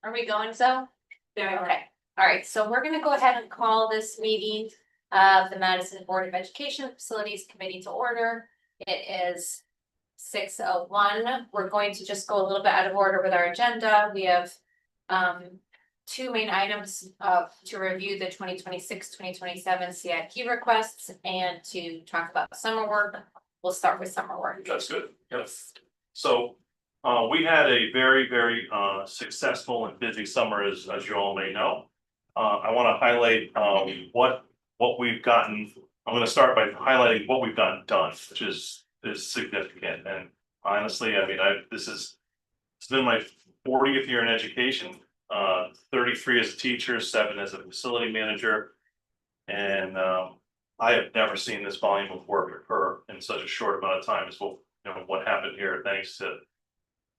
Are we going so? Okay, all right, so we're gonna go ahead and call this meeting of the Madison Board of Education Facilities Committee to order. It is 6:01. We're going to just go a little bit out of order with our agenda. We have two main items to review the 2026-2027 CIP requests and to talk about summer work. We'll start with summer work. That's good, yes. So, we had a very successful and busy summer, as you all may know. I wanna highlight, what we've gotten. I'm gonna start by highlighting what we've gotten done, which is significant, and honestly, I mean, it's been my 40th year in education, 33 as a teacher, 7 as a facility manager. And, I have never seen this volume of work occur in such a short amount of time as what happened here, thanks to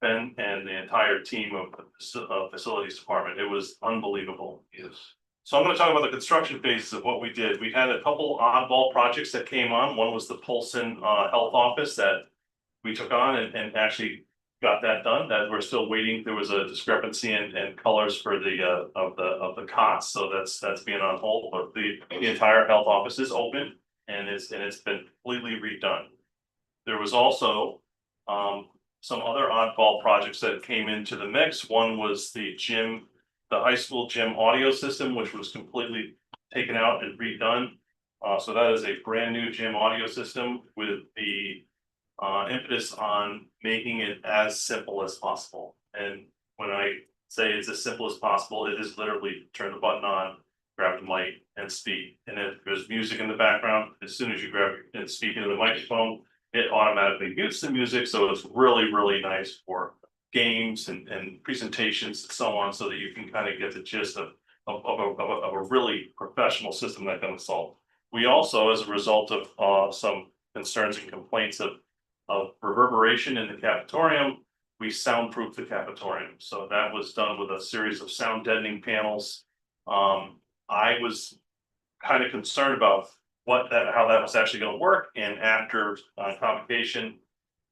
Ben and the entire team of the facilities department. It was unbelievable. Yes. So I'm gonna talk about the construction phases of what we did. We had a couple oddball projects that came on. One was the Polson Health Office that we took on and actually got that done. That we're still waiting. There was a discrepancy in colors for the of the cots, so that's being on hold. But the entire health office is open and it's been completely redone. There was also some other oddball projects that came into the mix. One was the high school gym audio system, which was completely taken out and redone. So that is a brand new gym audio system with the impetus on making it as simple as possible. And when I say it's as simple as possible, it is literally turn the button on, grab the mic and speak. And if there's music in the background, as soon as you grab and speak into the microphone, it automatically mutes the music. So it's really nice for games and presentations and so on, so that you can kind of get the gist of a really professional system that can solve. We also, as a result of some concerns and complaints of reverberation in the cafetorium, we soundproofed the cafetorium. So that was done with a series of sound deadening panels. I was kind of concerned about how that was actually going to work, and after convocation,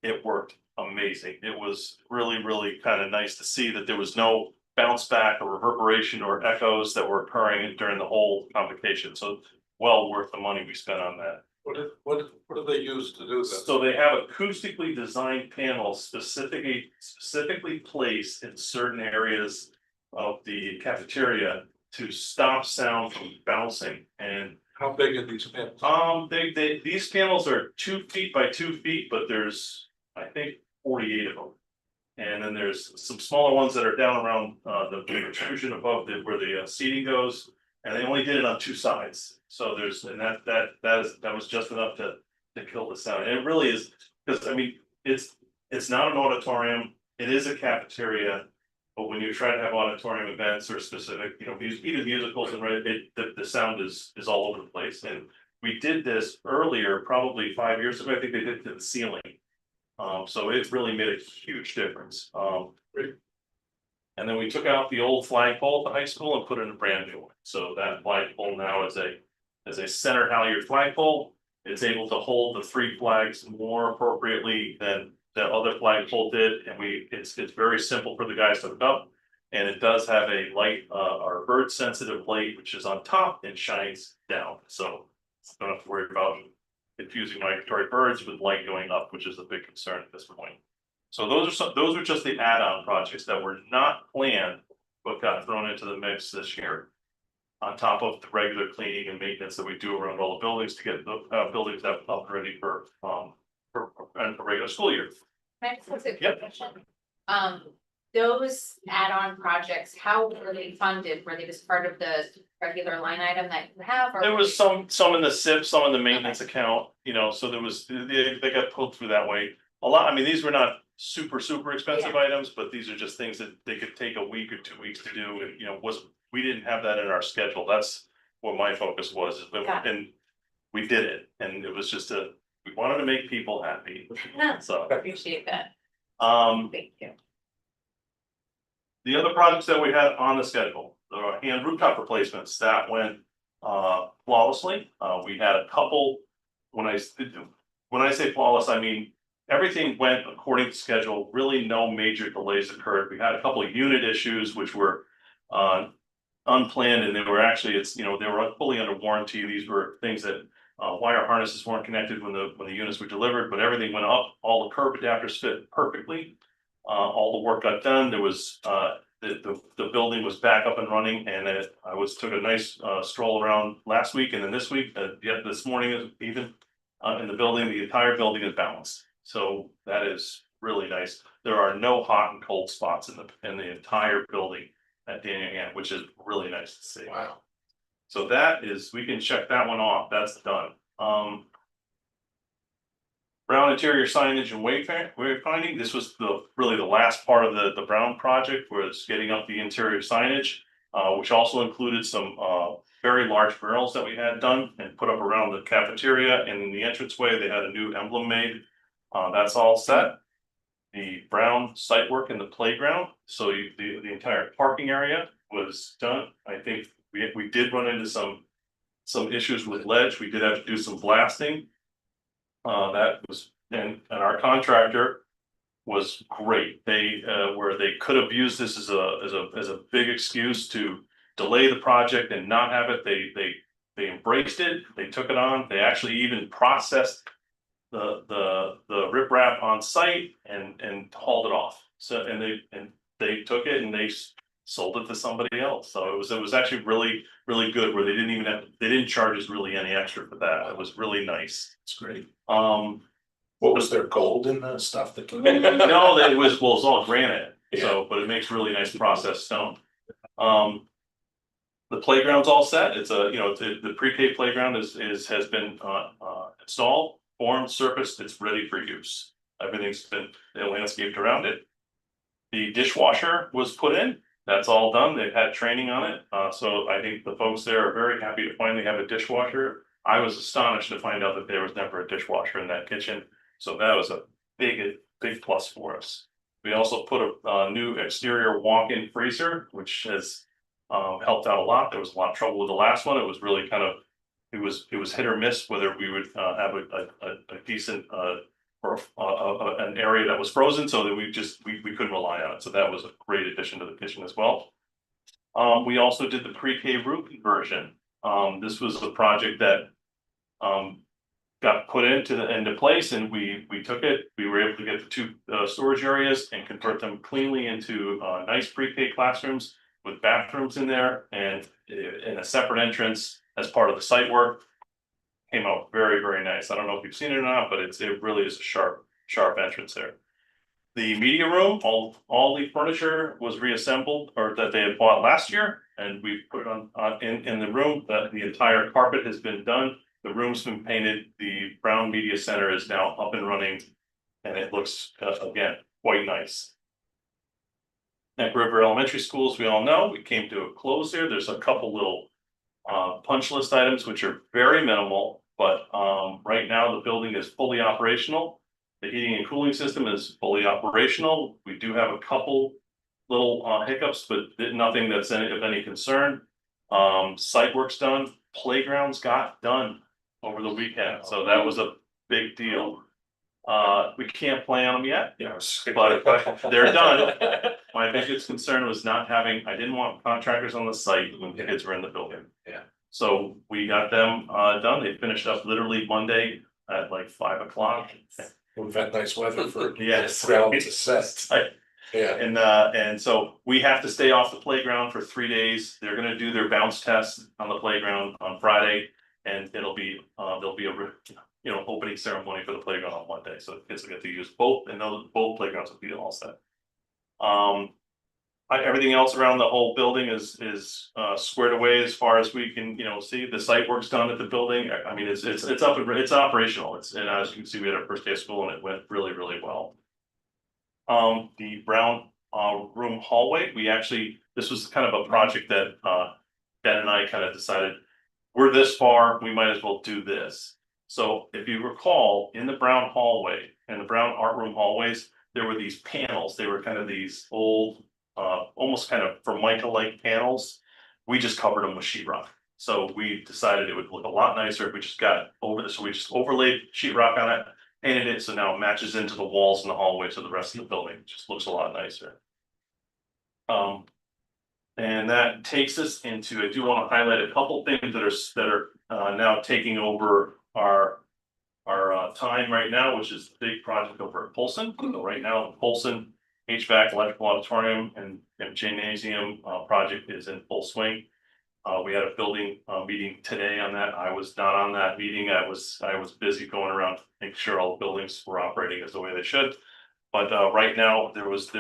it worked amazing. It was really kind of nice to see that there was no bounce back or reverberation or echoes that were occurring during the whole convocation. So well worth the money we spent on that. What do they use to do that? So they have acoustically designed panels specifically placed in certain areas of the cafeteria to stop sound from bouncing. And how big are these panels? These panels are 2 feet by 2 feet, but there's, I think, 48 of them. And then there's some smaller ones that are down around the protrusion above where the seating goes, and they only did it on 2 sides. So that was just enough to kill the sound. And it really is, because I mean, it's not an auditorium, it is a cafeteria. But when you try to have auditorium events or specific, even musicals and the sound is all over the place. And we did this earlier, probably 5 years ago. I think they did it to the ceiling. So it really made a huge difference. And then we took out the old flagpole at the high school and put in a brand new one. So that flagpole now is a center halyard flagpole. It's able to hold the 3 flags more appropriately than the other flagpole did. And it's very simple for the guys to hook up. And it does have a light, our bird sensitive light, which is on top and shines down. So I don't have to worry about confusing migratory birds with light going up, which is a big concern at this point. So those are just the add-on projects that were not planned, but got thrown into the mix this year. On top of the regular cleaning and maintenance that we do around all the buildings to get the buildings up and ready for a regular school year. Can I just ask a quick question? Those add-on projects, how were they funded? Were they just part of the regular line item that you have? Or there was some in the SIP, some in the maintenance account, so there was, they got pulled through that way. A lot, I mean, these were not super expensive items, but these are just things that they could take a week or 2 weeks to do. And we didn't have that in our schedule. That's what my focus was. And we did it. And it was just we wanted to make people happy. So appreciate that. Thank you. The other projects that we had on the schedule, the hand rooftop replacements, that went flawlessly. We had a couple. When I say flawless, I mean everything went according to schedule, really no major delays occurred. We had a couple of unit issues which were unplanned, and they were actually, they were fully under warranty. These were things that wire harnesses weren't connected when the units were delivered, but everything went up. All the curb adapters fit perfectly. All the work got done. There was the building was back up and running, and took a nice stroll around last week, and then this week, yet this morning even in the building, the entire building is balanced. So that is really nice. There are no hot and cold spots in the entire building at Daniel Yan, which is really nice to see. Wow. So we can check that one off. That's done. Brown interior signage and wayfinding. This was really the last part of the Brown project, was getting up the interior signage, which also included some very large murals that we had done and put up around the cafeteria, and in the entranceway they had a new emblem made. That's all set. The Brown site work in the playground, so the entire parking area was done. I think we did run into some issues with ledge. We did have to do some blasting. That was, and our contractor was great. They where they could have used this as a big excuse to delay the project and not have it. They embraced it. They took it on. They actually even processed the riprap on site and hauled it off. So they took it and they sold it to somebody else. So it was actually really good, where they didn't charge us really any extra for that. It was really nice. It's great. What Was there gold in the stuff that came? No, it was all granite. So, but it makes really nice processed stone. The playground's all set. It's the pre-K playground has been installed, formed, surfaced. It's ready for use. Everything's been landscaped around it. The dishwasher was put in. That's all done. They've had training on it. So I think the folks there are very happy to finally have a dishwasher. I was astonished to find out that there was never a dishwasher in that kitchen. So that was a big plus for us. We also put a new exterior walk-in freezer, which has helped out a lot. There was a lot of trouble with the last one. It was really it was hit or miss whether we would have a decent or an area that was frozen, so that we couldn't rely on it. So that was a great addition to the kitchen as well. We also did the pre-K roof conversion. This was a project that got put into place, and we took it. We were able to get the two storage areas and convert them cleanly into nice pre-K classrooms with bathrooms in there and in a separate entrance as part of the site work. Came out very, very nice. I don't know if you've seen it or not, but it really is a sharp entrance there. The media room, all the furniture was reassembled, or that they had bought last year, and we put it on in the room. The entire carpet has been done. The room's been painted. The Brown Media Center is now up and running, and it looks again quite nice. Neck River Elementary Schools, we all know, we came to a close there. There's a couple little punch list items which are very minimal, but right now the building is fully operational. The heating and cooling system is fully operational. We do have a couple little hiccups, but nothing that's of any concern. Site work's done. Playgrounds got done over the weekend, so that was a big deal. We can't play on them yet, but they're done. My biggest concern was I didn't want contractors on the site when the kids were in the building. Yeah. So we got them done. They finished up literally Monday at like 5 o'clock. We've had nice weather for Yes. ground to set. Yeah. And so we have to stay off the playground for 3 days. They're gonna do their bounce test on the playground on Friday, and there'll be a opening ceremony for the playground on Monday. So the kids will get to use both, and both playgrounds will be all set. Everything else around the whole building is squared away as far as we can see. The site work's done at the building. I mean, it's operational. And as you can see, we had our first day of school and it went really, really well. The Brown room hallway, this was kind of a project that Ben and I kind of decided, we're this far, we might as well do this. So if you recall, in the Brown hallway and the Brown art room hallways, there were these panels. They were kind of these old, almost kind of Formica-like panels. We just covered them with sheetrock. So we decided it would look a lot nicer if we just got over this. So we just overlaid sheetrock on it, painted it, so now it matches into the walls and the hallways of the rest of the building, it just looks a lot nicer. And that takes us into, I do want to highlight a couple things that are now taking over our time right now, which is the big project over at Polson. So right now, Polson HVAC, electrical auditorium and gymnasium project is in full swing. We had a building meeting today on that. I was not on that meeting. I was busy going around to make sure all the buildings were operating as the way they should. But right now, there's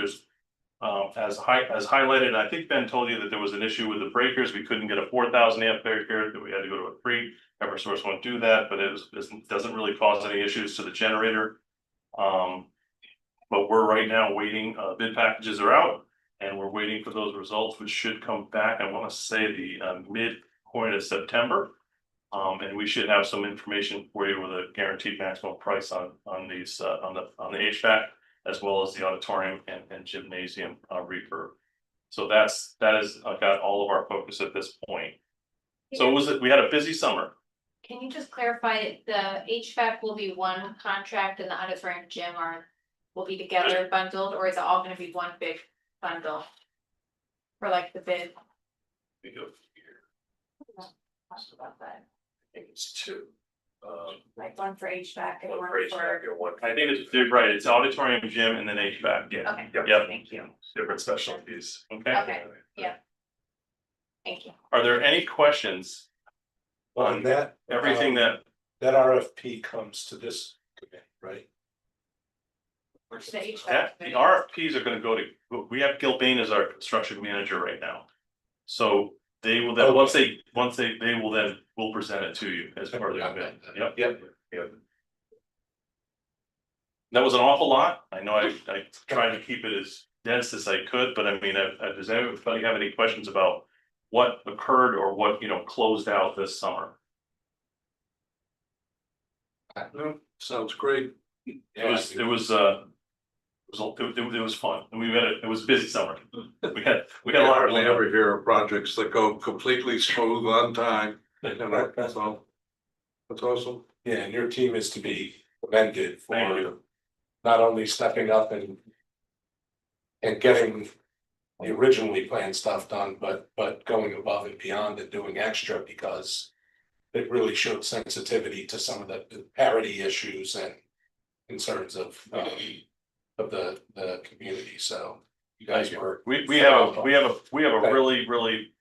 as highlighted, I think Ben told you that there was an issue with the breakers. We couldn't get a 4,000 amp breaker, that we had to go to a 3. Eversource won't do that, but it doesn't really cause any issues to the generator. But we're right now waiting, bid packages are out and we're waiting for those results, which should come back, I want to say the midpoint of September. And we should have some information for you with a guaranteed maximum price on these, on the HVAC, as well as the auditorium and gymnasium refurb. So that is got all of our focus at this point. So we had a busy summer. Can you just clarify, the HVAC will be one contract and the auditorium gym will be together bundled, or is it all gonna be one big bundle? For like the bid? We go here. Talk about that. I think it's 2. Like one for HVAC and one One for for. HVAC and one. I think it's right, it's auditorium, gym, and then HVAC, yeah. Okay, Yep. thank you, Different specialties. Okay, Okay. Thank you. are there any questions On that. everything that, That RFP comes to this committee, right? The HVAC. the RFPs are gonna go to, we have Gilbane as our construction manager right now. So they will then, Okay. once they will then, we'll present it to you as part of the bid. Yep. Yep. That was an awful lot. I know I tried to keep it as dense as I could, but I mean, does anybody have any questions about what occurred or what, closed out this summer? No, sounds great. It was fun. And it was a busy summer. We had a lot of. Hardly ever hear of projects that go completely smooth on time, so. That's awesome. Yeah, and your team is to be commended Thank for you. not only stepping up and getting the originally planned stuff done, but going above and beyond and doing extra, because it really showed sensitivity to some of the parity issues and concerns of the community, so you guys were. We have a really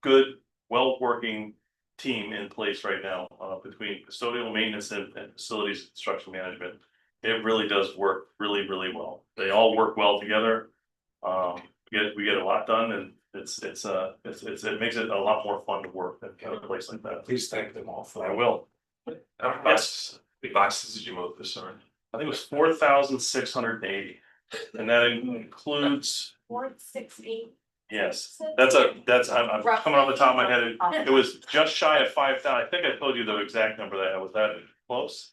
good, well-working team in place right now, between custodial maintenance and facilities construction management. It really does work really well. They all work well together. We get a lot done, and it makes it a lot more fun to work in a place like that. Please thank them all for I that. will. Yes. How many boxes did you move this summer? I think it was 4,680, and that includes, 468. yes, I'm coming off the top of my head. It was just shy of 5,000. I think I told you the exact number that was that close.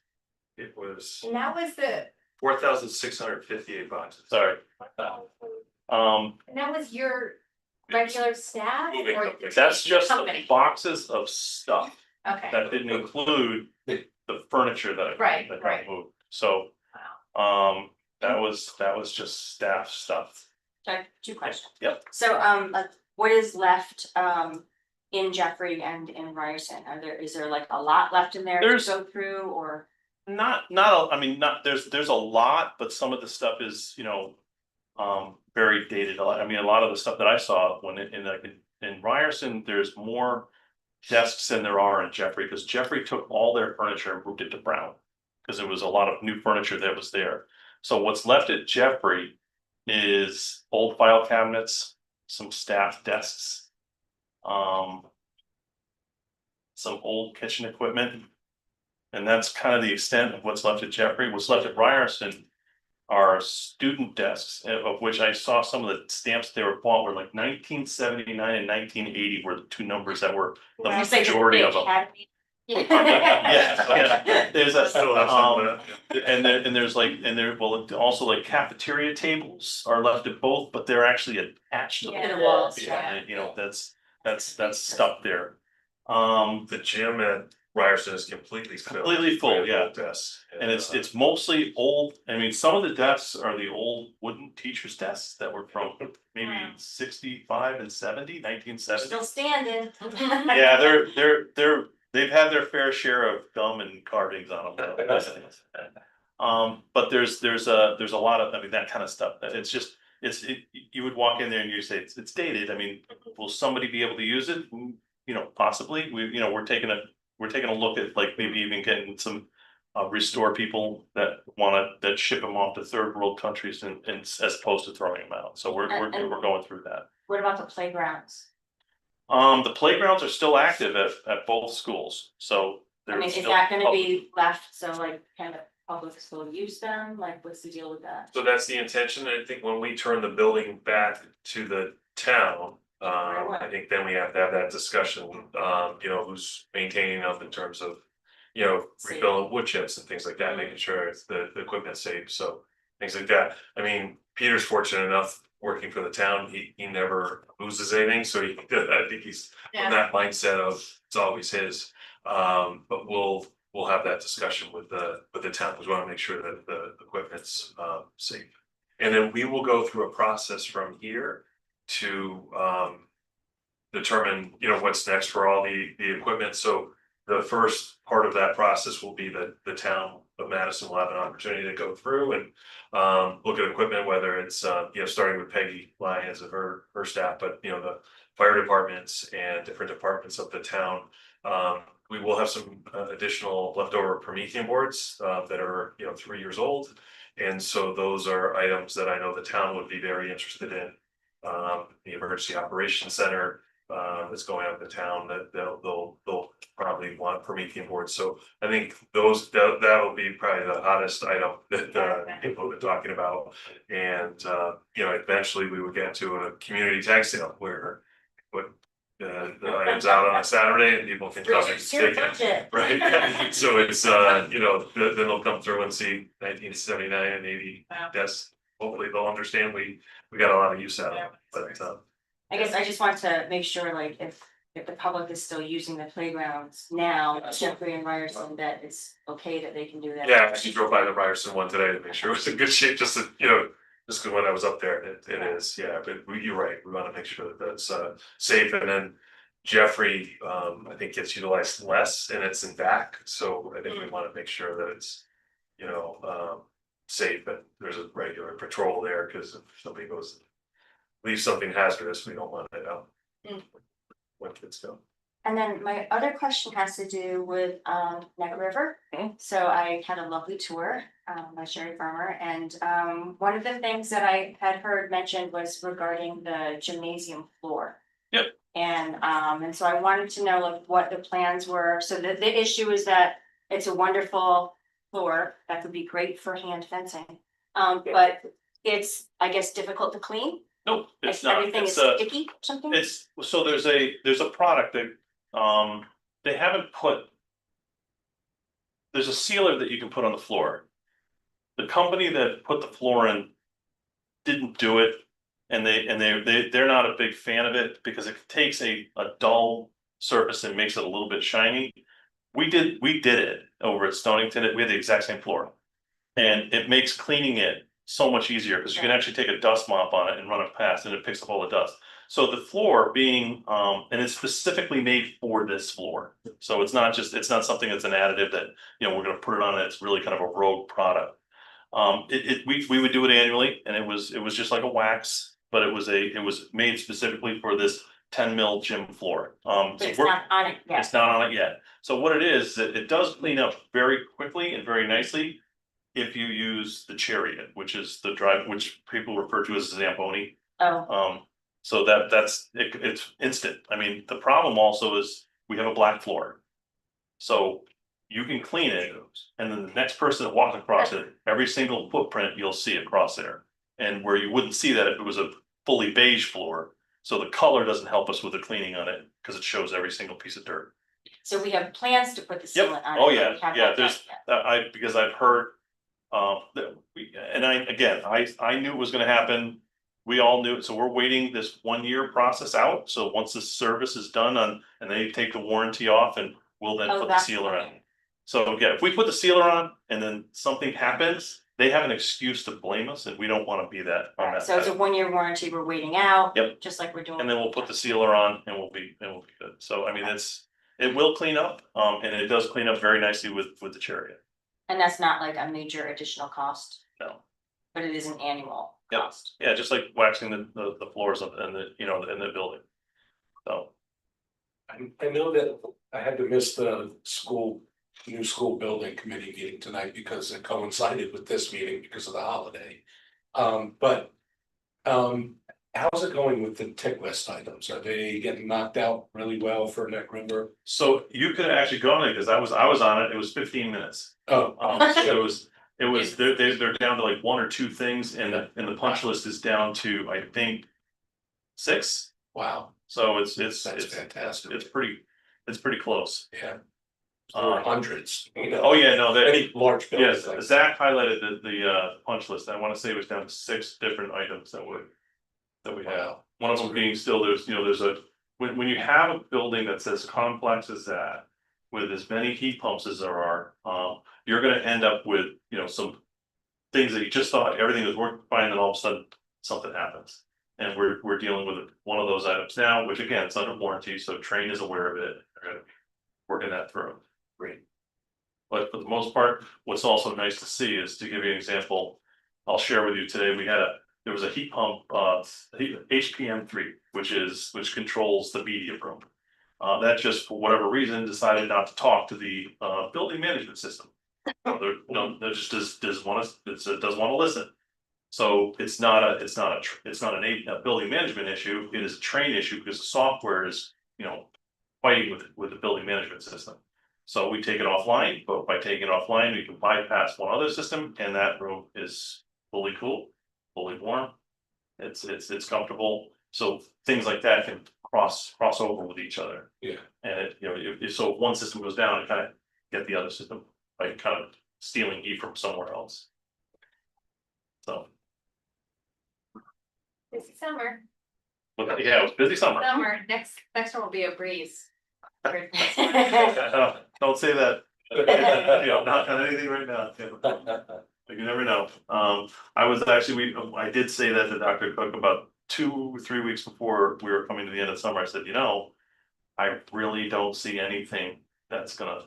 It was And that was the, 4,658 boxes. Sorry. and that was your regular staff Moving or? company. That's just the Company. boxes of stuff. Okay, That didn't include the furniture that Right, got right. moved. So, that was just staff stuff. Sorry, 2 questions. Yep. So, like, what is left, in Jeffrey and in Ryerson? Is there like a lot left in there to There's- go through, or? There's a lot, but some of the stuff is, very dated. I mean, a lot of the stuff that I saw in Ryerson, there's more desks than there are in Jeffrey, because Jeffrey took all their furniture and moved it to Brown. Because there was a lot of new furniture that was there. So what's left at Jeffrey is old file cabinets, some staff desks. Some old kitchen equipment. And that's kind of the extent of what's left at Jeffrey. What's left at Ryerson are student desks, of which I saw some of the stamps they were bought were like 1979 and 1980 were the 2 numbers that were the Did you say the majority big of them. academy? Yeah. There's a, Still have some of and also like cafeteria tables are left at both, but they're actually attached to Yeah. To the walls, yeah, that's stuff there. The gym at Ryerson is completely filled. Completely full, with yeah. old desks. And it's mostly old, I mean, some of the desks are the old wooden teachers' desks that were from maybe Wow. 65 and 70, 1970. Still standing. Yeah, they've had their fair share of gum and carvings on them. But there's a lot of, I mean, that kind of stuff, it's just, you would walk in there and you say, it's dated, I mean, will somebody be able to use it? You know, possibly, we're taking a look at like maybe even getting some restore people that that ship them off to third world countries and as opposed to throwing them out, so we're going through that. What about the playgrounds? The playgrounds are still active at both schools, so. I they're mean, is still that gonna public. be left, so like, kind of public still use them, like, what's the deal with that? So that's the intention. I think when we turn the building back to the town, I think then we have to have that discussion, who's maintaining them in terms of. Refilling wood chips and things like that, making sure it's the equipment's safe, so things like that. I mean, Peter's fortunate enough working for the town, he never loses anything, so I think he's in that mindset of it's always his. But we'll have that discussion with the town, because we want to make sure that the equipment's safe. And then we will go through a process from here to determine, what's next for all the equipment. So the first part of that process will be that the town of Madison will have an opportunity to go through and look at equipment, whether it's starting with Peggy Lyons and her staff, but the fire departments and different departments of the town. We will have some additional leftover Promethean boards that are 3 years old, and so those are items that I know the town would be very interested in. The emergency operations center that's going out of the town, that they'll probably want Promethean boards. So I think that will be probably the hottest item that people have been talking about. And eventually we would get to a community tag sale where put the items out on a Saturday and people can come and It's your take it. budget. Right, so it's then they'll come through and see 1979 and 80 Wow. desks. Hopefully they'll understand we got a lot of use out of it, but I guess I just want to make sure, like, if the public is still using the playgrounds now, Jeffrey and Ryerson, that it's okay that they can do that. yeah, I actually drove by the Ryerson one today to make sure it was in good shape, just to, just because when I was up there, it is, yeah, but you're right, we want to make sure that that's safe. And then Jeffrey, I think gets utilized less and it's in back, so I think we want to make sure that it's, safe, and there's a regular patrol there, because if somebody leaves something hazardous, we don't want it out when kids go. And then my other question has to do with Neck River. So I had a lovely tour by Sherry Farmer, and one of the things that I had heard mentioned was regarding the gymnasium floor. Yep. And so I wanted to know like what the plans were. So the issue is that it's a wonderful floor that could be great for hand fencing. But it's, I guess, difficult to clean. Nope, it's not, Everything is it's sticky or something? so there's a product that they haven't put. There's a sealer that you can put on the floor. The company that put the floor in didn't do it, and they're not a big fan of it because it takes a dull surface and makes it a little bit shiny. We did it over at Stonington. We had the exact same floor, and it makes cleaning it so much easier because you can actually take a dust mop on it and run it past, and it picks up all the dust. So the floor being, and it's specifically made for this floor. So it's not something that's an additive that, we're gonna put it on, it's really kind of a rogue product. We would do it annually, and it was just like a wax, but it was made specifically for this 10 mil gym floor. But So it's not on it yet. it's not on it yet. So what it is, it does clean up very quickly and very nicely if you use the Chariot, which is which people refer to as Zamboni. Oh, So it's instant. I mean, the problem also is we have a black floor. So you can clean it, and then the next person that walks across it, every single footprint you'll see across there. And where you wouldn't see that if it was a fully beige floor. So the color doesn't help us with the cleaning on it because it shows every single piece of dirt. so we have plans to put the Yep. sealant on it. Oh, but yeah. we haven't Yeah, done there's- that yet. Because I've heard, I knew it was gonna happen. We all knew it, so we're waiting this 1 year process out, so once the service is done and they take the warranty off and we'll then Oh, put the that's sealer on. okay. So yeah, if we put the sealer on and then something happens, they have an excuse to blame us and we don't wanna be that on Alright, that so it's a side. 1-year warranty, we're waiting out. Yep. Just like we're doing. And then we'll put the sealer on and we'll be good. So I mean, it will clean up, and it does clean up very nicely with the chariot. And that's not like a major additional cost, No, but it is an annual Yep. cost. yeah, just like waxing the floors of and the, in the building. So, I know that I had to miss the new school building committee meeting tonight because it coincided with this meeting because of the holiday. But, how's it going with the tick list items? Are they getting knocked out really well for Neck River? so you could actually go on it, cause I was on it, it was 15 minutes. Oh, It was, they're down to like 1 or 2 things and the punch list is down to, I think, 6. wow, So it's that's fantastic. it's pretty close. Yeah. There were hundreds, you know. Oh, yeah, no, Any large yes, buildings. Zach highlighted the punch list. I wanna say it was down to 6 different items that we have. Wow. One of them being still, there's a, when you have a building that's as complex as that. With as many heat pumps as there are, you're gonna end up with, some. Things that you just thought everything was working fine, and all of a sudden, something happens. And we're dealing with one of those items now, which again, it's under warranty, so Train is aware of it, they're gonna be working that through. Great. But for the most part, what's also nice to see is, to give you an example, I'll share with you today, there was a heat pump, HPM3, which controls the media room. That just, for whatever reason, decided not to talk to the, building management system. They're just doesn't wanna listen. So it's not a building management issue, it is a Train issue because the software is, fighting with the building management system. So we take it offline, but by taking it offline, we can bypass one other system and that room is fully cool, fully warm. It's comfortable, so things like that can cross over with each other. Yeah. And so if one system goes down, it kind of get the other system, like kind of stealing heat from somewhere else. So, Busy summer, but yeah, it was busy summer. next one will be a breeze. Don't say that. Not on anything right now. You never know. I did say that to Dr. Cook about 2 or 3 weeks before we were coming to the end of summer. I said, I really don't see anything that's gonna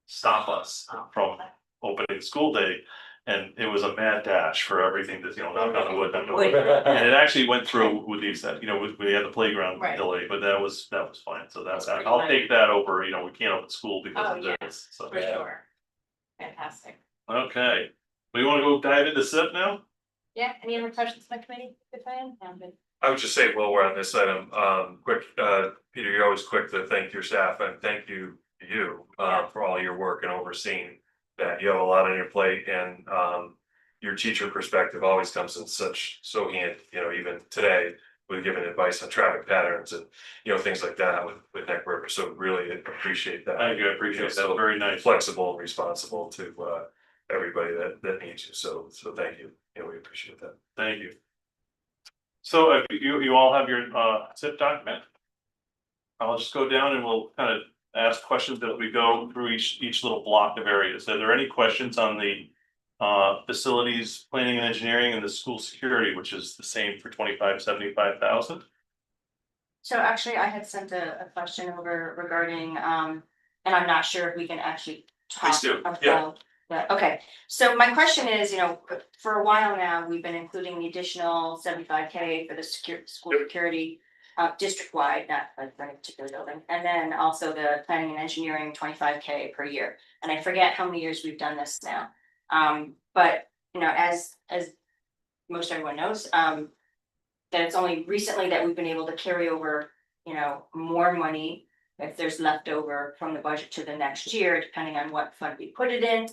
stop us from opening school day. And it was a mad dash for everything that, knock on wood, knock on wood. And it actually went through with these, we had the playground Right. delay, but that was fine. So I'll take that over, we can't open school because of Oh, this, so. For sure. Fantastic. Okay, we wanna go dive into SIP now? Yeah, any other questions, my committee, if I am, good. I would just say, while we're on this item, Peter, you're always quick to thank your staff and thank you for all your work and overseeing that. You have a lot on your plate and your teacher perspective always comes in so handy, even today with giving advice on traffic patterns and, things like that with Neck River. So really appreciate that. Thank you, I appreciate that, So very nice. flexible and responsible to everybody that needs you. So thank you. We appreciate that. Thank you. So you all have your SIP document? I'll just go down and we'll kind of ask questions that we go through each little block of areas. Are there any questions on the facilities, planning and engineering and the school security, which is the same for 75,000? So actually, I had sent a question over regarding, and I'm not sure if we can actually talk Please do, about yeah. that. Okay, so my question is, for a while now, we've been including the additional 75K for the school Yep. security. District-wide, not like for any particular building, and then also the planning and engineering 25K per year. And I forget how many years we've done this now. But as most everyone knows, that it's only recently that we've been able to carry over, more money if there's leftover from the budget to the next year, depending on what fund we put it in.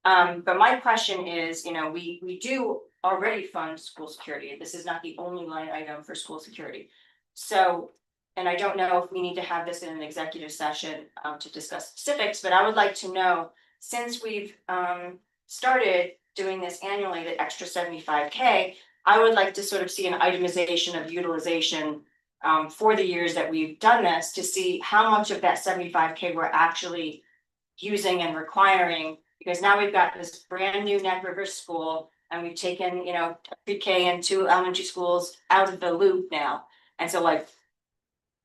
But my question is, we do already fund school security. This is not the only line item for school security. So, and I don't know if we need to have this in an executive session to discuss specifics, but I would like to know, since we've started doing this annually, the extra 75K, I would like to sort of see an itemization of utilization for the years that we've done this, to see how much of that 75K we're actually using and requiring, because now we've got this brand new Neck River school, and we've taken, pre-K and 2 elementary schools out of the loop now. And so like,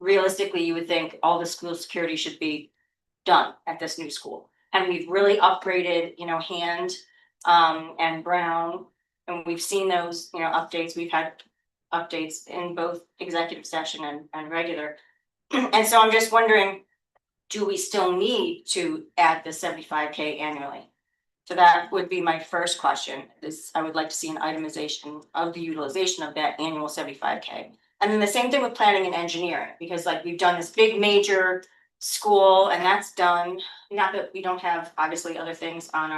realistically, you would think all the school security should be done at this new school. And we've really upgraded, Hand, and Brown, and we've seen those, updates. We've had updates in both executive session and regular. And so I'm just wondering, do we still need to add the 75K annually? So that would be my first question, is I would like to see an itemization of the utilization of that annual 75K. And then the same thing with planning and engineering, because like we've done this big major school and that's done. Not that we don't have obviously other things on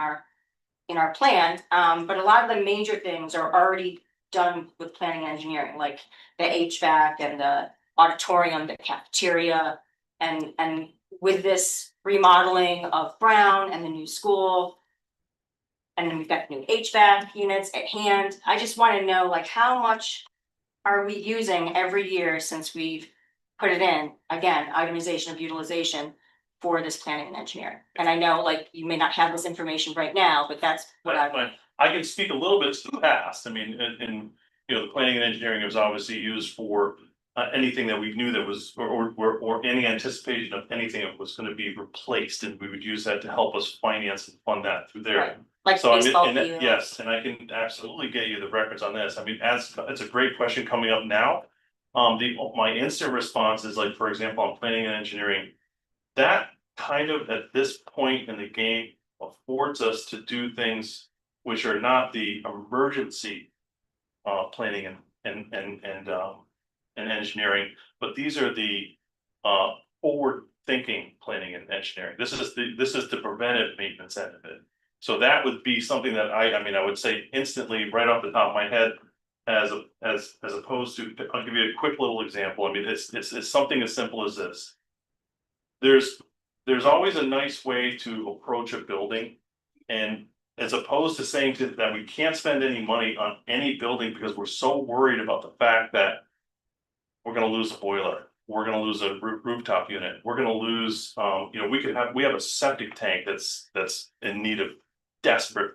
in our plan, but a lot of the major things are already done with planning and engineering, like the HVAC and the auditorium, the cafeteria, and with this remodeling of Brown and the new school. And then we've got new HVAC units at Hand. I just want to know, like, how much are we using every year since we've put it in? Again, itemization of utilization for this planning and engineering. And I know, like, you may not have this information right now, but that's what I can speak a little bit to the past. I mean, and the planning and engineering was obviously used for anything that we knew that was, or any anticipation of anything that was gonna be replaced, and we would use that to help us finance and fund that through there. Right. Like So I mean, baseball and that- field. yes, and I can absolutely get you the records on this. I mean, it's a great question coming up now. My instant response is like, for example, on planning and engineering, that kind of at this point in the game affords us to do things which are not the emergency planning and engineering, but these are the forward thinking planning and engineering. This is the preventive maintenance end of it. So that would be something that I would say instantly right off the top of my head, as opposed to, I'll give you a quick little example. I mean, it's something as simple as this. There's always a nice way to approach a building, and as opposed to saying that we can't spend any money on any building because we're so worried about the fact that we're gonna lose a boiler, we're gonna lose a rooftop unit, we're gonna lose, we have a septic tank that's in need of desperate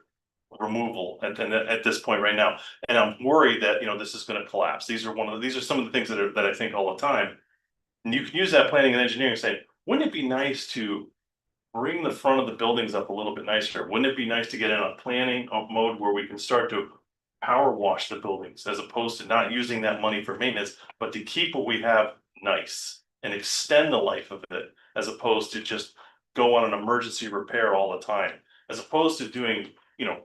removal at this point right now. And I'm worried that, this is gonna collapse. These are some of the things that I think all the time. And you can use that planning and engineering and say, wouldn't it be nice to bring the front of the buildings up a little bit nicer? Wouldn't it be nice to get in a planning mode where we can start to power wash the buildings, as opposed to not using that money for maintenance, but to keep what we have nice and extend the life of it, as opposed to just go on an emergency repair all the time, as opposed to doing,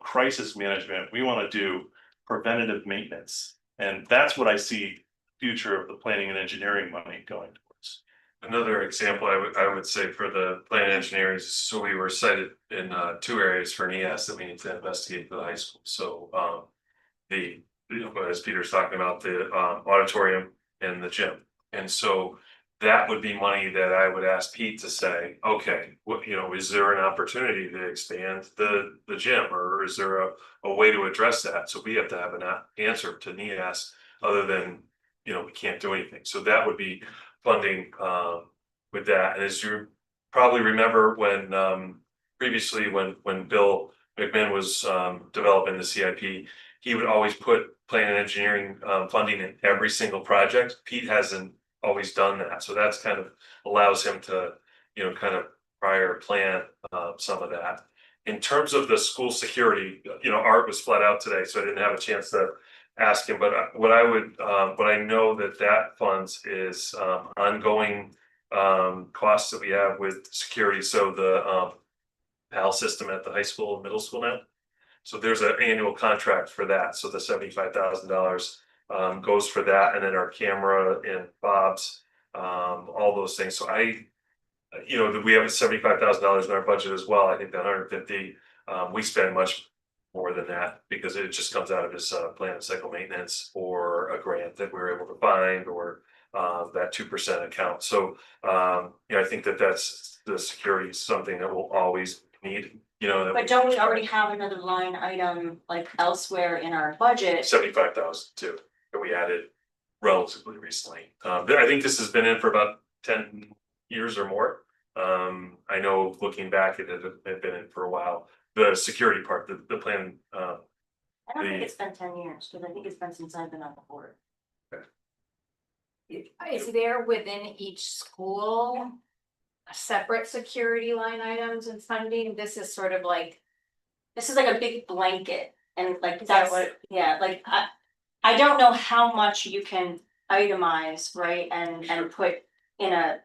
crisis management. We want to do preventative maintenance. And that's what I see future of the planning and engineering money going towards. Another example I would say for the plan engineering is, so we were cited in 2 areas for an ES that we need to investigate for the high school. So as Peter's talking about, the auditorium and the gym. And so that would be money that I would ask Pete to say, okay, what, is there an opportunity to expand the gym, or is there a way to address that? So we have to have an answer to NEAS, other than, we can't do anything. So that would be funding with that. And as you probably remember, when previously when Bill McMahon was developing the CIP, he would always put plan and engineering funding in every single project. Pete hasn't always done that, so that's kind of allows him to, kind of prior plan some of that. In terms of the school security, Art was flat out today, so I didn't have a chance to ask him, but what I know that funds is ongoing costs that we have with security. So the PAL system at the high school and middle school now. So there's an annual contract for that. So the $75,000 goes for that, and then our camera and Bob's, all those things. So we have $75,000 in our budget as well. I think that 150, we spend much more than that, because it just comes out of his plan and cycle maintenance, or a grant that we were able to find, or that 2% account. So I think that's the security is something that we'll always need. But don't we already have another line item like elsewhere in our budget? 75,000 too, that we added relatively recently. I think this has been in for about 10 years or more. I know looking back, it had been in for a while. The security part, the plan, I don't think it's been 10 years, because I think it's been since I've been on the board. Is there within each school a separate security line items and funding? This is sort of like, This is like a big blanket, and like Is that that's what- yeah, like I don't know how much you can itemize, right, and put in a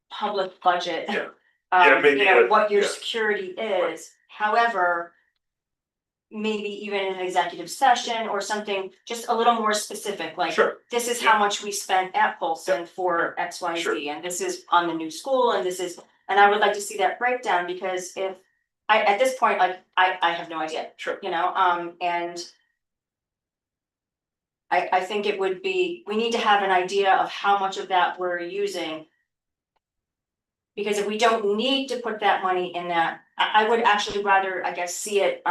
public budget. Yeah. Yeah, maybe You know, a- what your yeah. security is, however. Maybe even in an executive session or something, just a little more specific, like. Sure. This is how much we spent at Polson for X, Y, Sure. Z, and this is on the new school, and this is, and I would like to see that breakdown, because if. At this point, like, I have no idea. Sure. You know, and. I think it would be, we need to have an idea of how much of that we're using. Because if we don't need to put that money in that, I would actually rather, I guess, see it,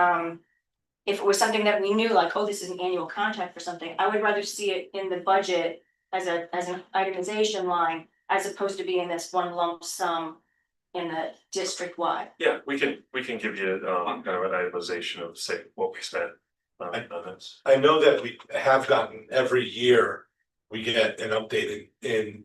if it was something that we knew, like, oh, this is an annual contract for something, I would rather see it in the budget as an itemization line, as opposed to being this one lump sum in the district wide. Yeah, we can give you kind of an itemization of, say, what we spent on this. I know that we have gotten every year, we get an update in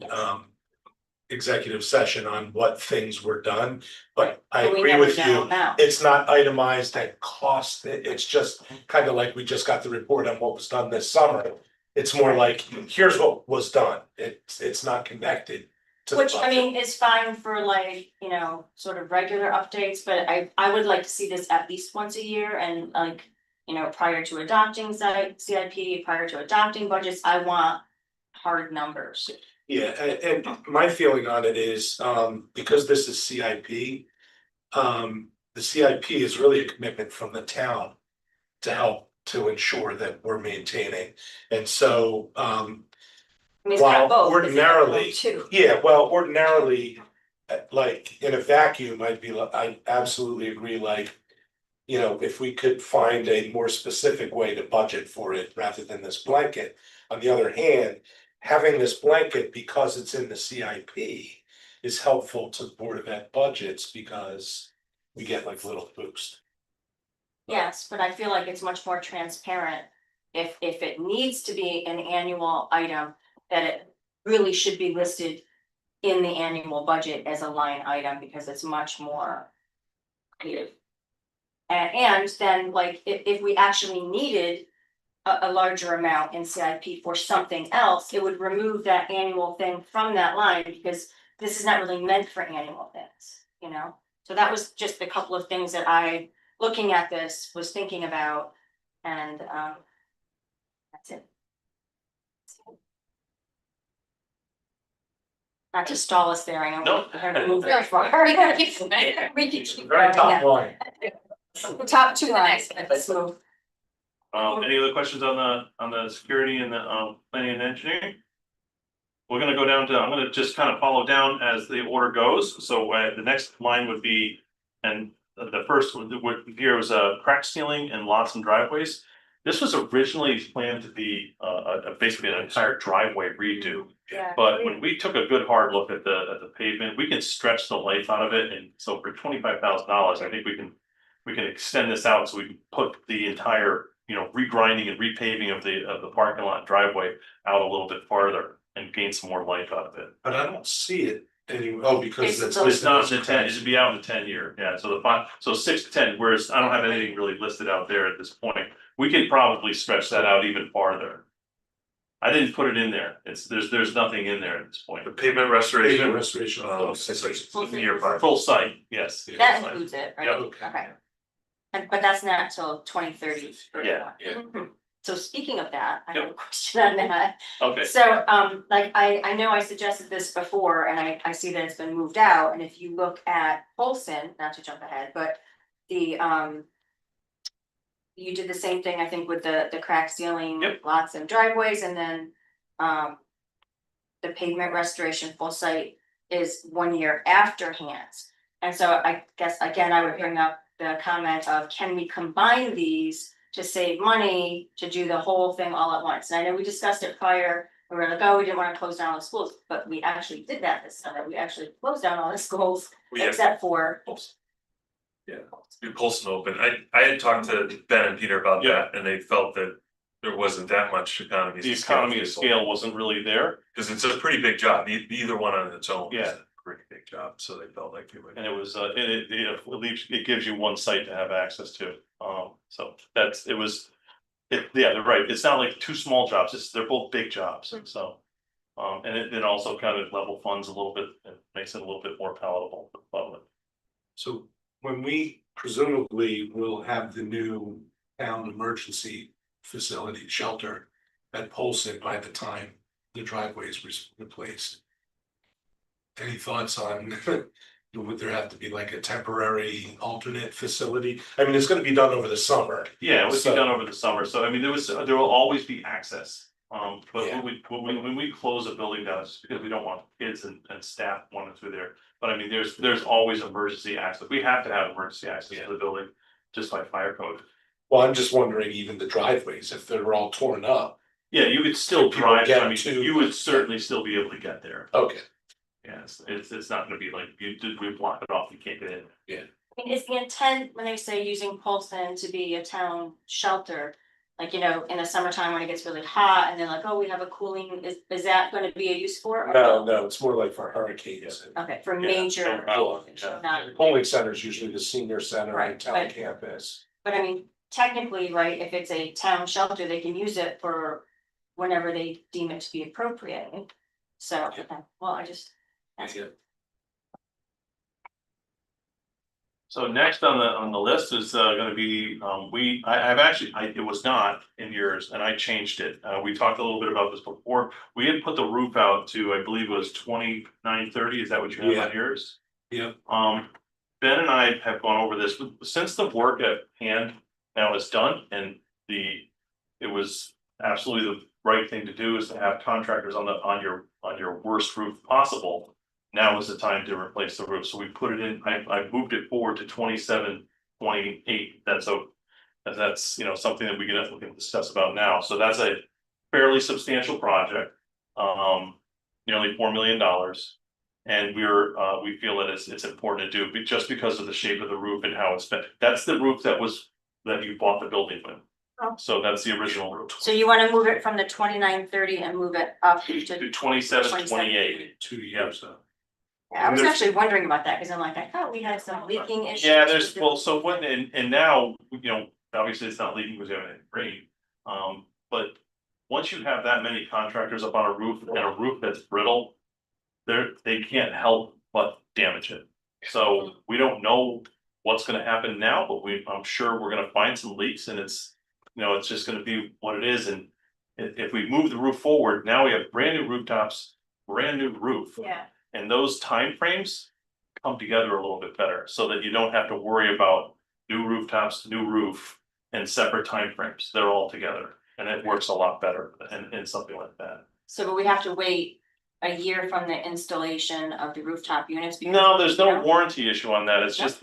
executive session on what things were done, but I But we agree never with know you. amount. It's not itemized at cost, it's just kind of like we just got the report on what was done this summer. It's more like, here's what was done, it's not connected to the Which, I budget. mean, is fine for like, you know, sort of regular updates, but I would like to see this at least once a year, and like. You know, prior to adopting CIP, prior to adopting budgets, I want hard numbers. Yeah, and my feeling on it is, because this is CIP. The CIP is really a commitment from the town to help to ensure that we're maintaining. And so, I mean, it's kind of Well, both, it's kind of ordinarily- both too. yeah, well, ordinarily, like in a vacuum, I absolutely agree, like, you know, if we could find a more specific way to budget for it rather than this blanket. On the other hand, having this blanket, because it's in the CIP, is helpful to the Board of Ed budgets, because we get like little boost. Yes, but I feel like it's much more transparent. If it needs to be an annual item, that it really should be listed in the annual budget as a line item, because it's much more clear. And then, like, if we actually needed a larger amount in CIP for something else, it would remove that annual thing from that line, because this is not really meant for annual things, you know? So that was just a couple of things that I, looking at this, was thinking about, and that's it. Not to stall us there, I know No. we're gonna move very far. We can keep Very going, top yeah. line. top to the next one. Let's move. Any other questions on the security and the planning and engineering? We're gonna go down to, I'm gonna just kind of follow down as the order goes, so the next line would be, and the first would here was crack sealing and lots and driveways. This was originally planned to be basically an entire driveway redo. Yeah. But when we took a good hard look at the pavement, we can stretch the life out of it, and so for $25,000, I think we can extend this out, so we can put the entire, you know, regrinding and repaving of the parking lot driveway out a little bit farther and gain some more life out of it. But I don't see it anymore, because It's- it's. It's not in the 10, it should be out in the 10 year, yeah, so so 6 to 10, whereas I don't have anything really listed out there at this point. We could probably stretch that out even farther. I didn't put it in there, there's nothing in there at this point. The pavement restoration. Pavement restoration. It's like year 5. Full site, yes. That full site. includes it, right? Yeah. Okay. And but that's not till 2030. Yeah, So speaking of that, I have a Yep. question on that. Okay, So like I know I suggested this before, and I see that it's been moved out, and if you look at Polson, not to jump ahead, but the you did the same thing, I think, with the crack sealing, Yep. lots and driveways, and then the pavement restoration full site is 1 year after hands. And so I guess, again, I would bring up the comment of, can we combine these to save money, to do the whole thing all at once? And I know we discussed it prior we were like, oh, we didn't wanna close down all the schools, but we actually did that this summer, we actually closed down all the schools We have except for. do Colson open. I had talked to Ben and Peter about that, and they felt that there wasn't that much economy. The economy of scale wasn't really there, Because it's a pretty big job, either one on its own. is Yeah. a Pretty big job, so they felt like it would. and it was, it leaves, it gives you one site to have access to, so that's, it was. Yeah, they're right, it's not like two small jobs, they're both big jobs, and so. And it also kind of level funds a little bit, and makes it a little bit more palatable for the public. So when we presumably will have the new town emergency facility shelter at Polson by the time the driveway is replaced. Any thoughts on, would there have to be like a temporary alternate facility? I mean, it's gonna be done over the summer. Yeah, it would be So- done over the summer, so I mean, there will always be access. But Yeah. when we close a building down, it's because we don't want kids and staff running through there. But I mean, there's always emergency access, we have to have emergency access to the building, just by fire code. Well, I'm just wondering, even the driveways, if they're all torn up. Yeah, you could still People drive, get I mean, to- you would certainly still be able to get there. Okay. Yes, it's not gonna be like, we block it off, you can't get in. I mean, is the intent when they say using Polson to be a town shelter? Like, you know, in the summertime when it gets really hot and then like, oh, we have a cooling, is that gonna be a use for? Or No, it's more like for hurricanes. Okay, for Yeah, major, no problem, yeah. not, The polling center is usually the senior center on Right, town but- campus. but I mean, technically, right, if it's a town shelter, they can use it for whenever they deem it to be appropriate. So, Yeah. okay, well, I just. That's Yeah. So next on the list is gonna be, I've actually, it was not in yours and I changed it. We talked a little bit about this before. We had put the roof out to, I believe it was 2930. Is that what you have Yeah. on yours? Yep. Ben and I have gone over this, since the work at hand now is done and it was absolutely the right thing to do is to have contractors on your worst roof possible. Now is the time to replace the roof, so we put it in, I moved it forward to 27-28. That's, you know, something that we can discuss about now, so that's a fairly substantial project. Nearly $4 million. And we feel that it's important to do, but just because of the shape of the roof and how it's been, that's the roof that you bought the building with. Oh. So that's the original roof. So you wanna move it from the 2930 and move it up To to, 27-28. 2 years though. I was there's- actually wondering about that, cause I'm like, I thought we had some leaking issues. Yeah, there's, with the- well, so when, and now, you know, obviously it's not leaking because you haven't had rain. But once you have that many contractors up on a roof and a roof that's brittle, they can't help but damage it. So we don't know what's gonna happen now, but I'm sure we're gonna find some leaks and it's, you know, it's just gonna be what it is. And if we move the roof forward, now we have brand new rooftops, brand new roof. Yeah, And those timeframes come together a little bit better, so that you don't have to worry about new rooftops, new roof, and separate timeframes. They're all together, and it works a lot better in something like that. so but we have to wait a year from the installation of the rooftop units? because- No, there's no No? warranty issue on that. It's just,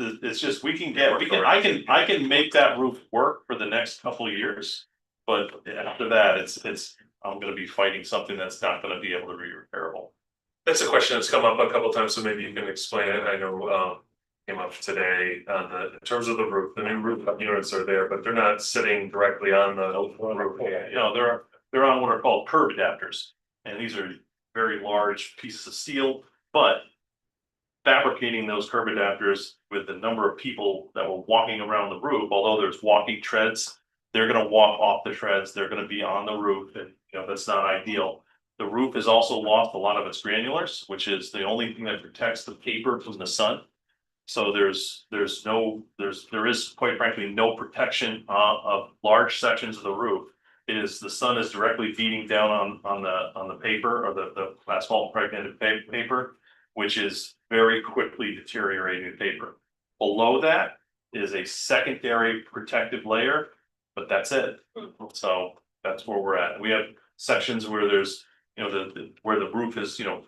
I can make that roof work for the next couple of years. But after that, I'm gonna be fighting something that's not gonna be able to be repairable. That's a question that's come up a couple times, so maybe you can explain it. I know, came up today on in terms of the roof, the new roof units are there, but they're not sitting directly on the roof. You know, they're on what are called curb adapters, and these are very large pieces of steel, but fabricating those curb adapters with the number of people that were walking around the roof, although there's walking treads, they're gonna walk off the treads, they're gonna be on the roof, and, you know, that's not ideal. The roof has also lost a lot of its granulars, which is the only thing that protects the paper from the sun. So there is quite frankly no protection of large sections of the roof. The sun is directly beating down on the paper or the asphalt impregnated paper, which is very quickly deteriorating paper. Below that is a secondary protective layer, but that's it. So that's where we're at. We have sections where there's, you know, where the roof is, you know.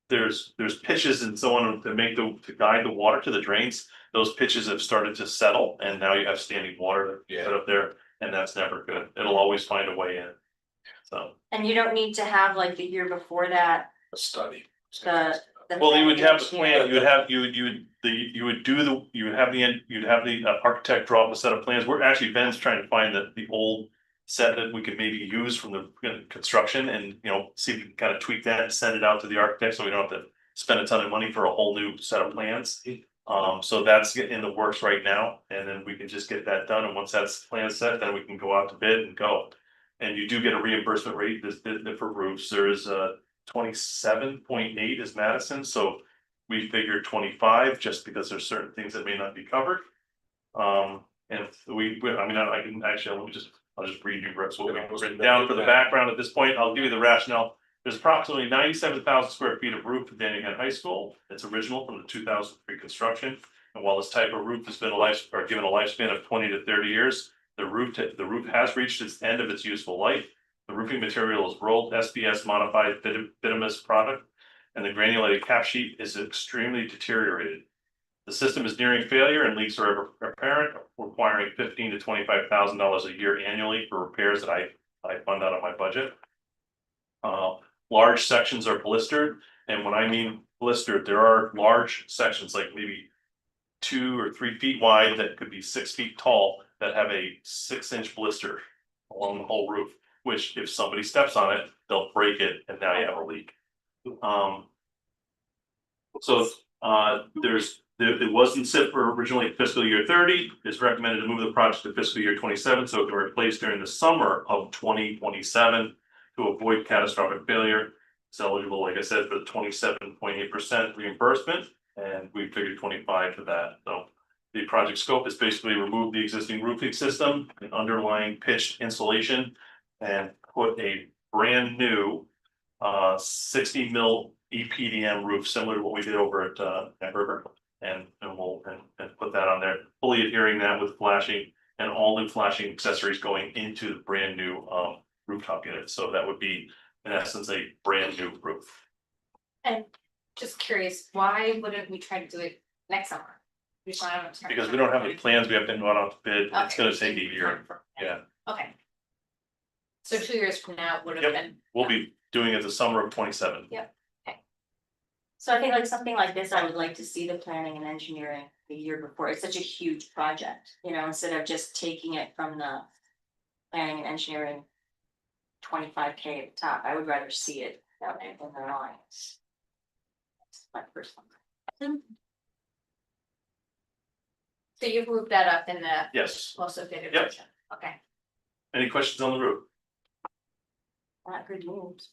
There's pitches and so on to guide the water to the drains. Those pitches have started to settle and now you have standing water set up there, and that's never good. It'll always find a way in. So, And you don't need to have like the year before that, A study. the. well, you would have the engineer. plan, you would have the architect draw up a set of plans. We're actually, Ben's trying to find the old set that we could maybe use from the construction and, see if we can kind of tweak that and send it out to the architect, so we don't have to spend a ton of money for a whole new set of plans. So that's in the works right now, and then we can just get that done, and once that's plan set, then we can go out to bid and go. And you do get a reimbursement rate for roofs. There is a 27.8 is Madison, so we figured 25 just because there's certain things that may not be covered. And I can actually, I'll just read you what we've written down for the background at this point. I'll give you the rationale. There's approximately 97,000 square feet of roof at Daniel High School. It's original from the 2003 construction. And while this type of roof has been given a lifespan of 20 to 30 years, the roof has reached its end of its useful life. The roofing material is rolled SBS modified bituminous product, and the granulated cap sheet is extremely deteriorated. The system is nearing failure and leaks are apparent, requiring $15,000 to $25,000 a year annually for repairs that I fund out of my budget. Large sections are blistered, and when I mean blistered, there are large sections, like maybe 2 or 3 feet wide, that could be 6 feet tall, that have a 6-inch blister along the whole roof, which if somebody steps on it, they'll break it, and now you have a leak. It wasn't set for originally fiscal year 30. It's recommended to move the project to fiscal year 27, so it can replace during the summer of 2027 to avoid catastrophic failure. It's eligible, like I said, for the 27.8% reimbursement, and we figured 25 for that. So the project scope is basically remove the existing roofing system and underlying pitched insulation and put a brand new 60 mil EPDM roof, similar to what we did over at River. And we'll put that on there, fully adhering that with flashing and all new flashing accessories going into the brand new rooftop unit. So that would be in essence a brand new roof. And just curious, why wouldn't we try to do it next summer? Because we don't have the plans, we have to go out to bid, it's gonna take a year, yeah. Okay. So 2 years from now would have Yep. been. We'll be doing it the summer of 27. Yep. So I think like something like this, I would like to see the planning and engineering the year before. It's such a huge project, instead of just taking it from the planning and engineering 25K at the top. I would rather see it that way in their lines. That's my personal. So you've moved that up in the Yes, most updated Yep. version, okay. any questions on the roof? Not good news.